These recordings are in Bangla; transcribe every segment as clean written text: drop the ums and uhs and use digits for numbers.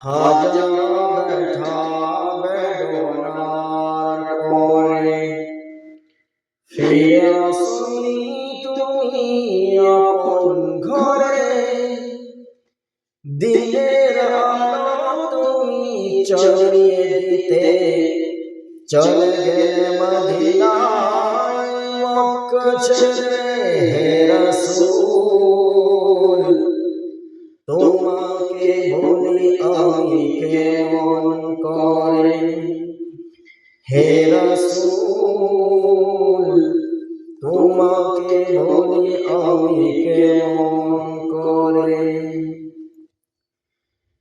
হাজার ব্যথা বেদনার পরে ফিরে আসনি তুমি আপন ঘরে। দিনের আলো তুমি জ্বালিয়ে দিতে চলে গেলে মদিনায় মক্কা ছেড়ে হে রাসূল। তোমাকে বলি আমি কেমন করে হে রাসূল, তোমাকে বলি আমি কেমন করে।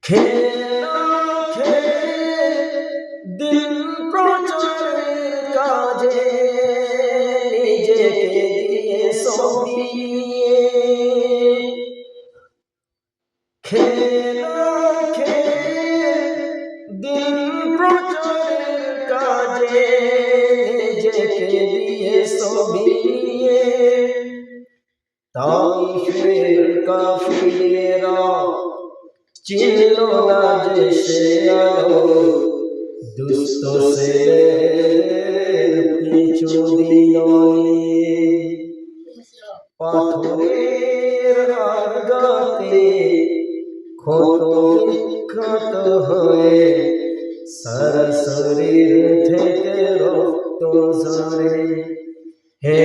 খেলা খেলে দিন প্রচারের কাজে নিজেকে দিয়ে সবিয়ে, খেলা খেলে দিন প্রচারের কাজে নিজেকে দিয়ে সবিয়ে। তাইফের কাফিরেরা চিনল না যে সে আলো, দুষ্ট ছেলের পিছু দিল পাথরের আঘাতে ক্ষত বিক্ষত হয়ে সারা শরীর থেকে রক্ত ঝরে। হে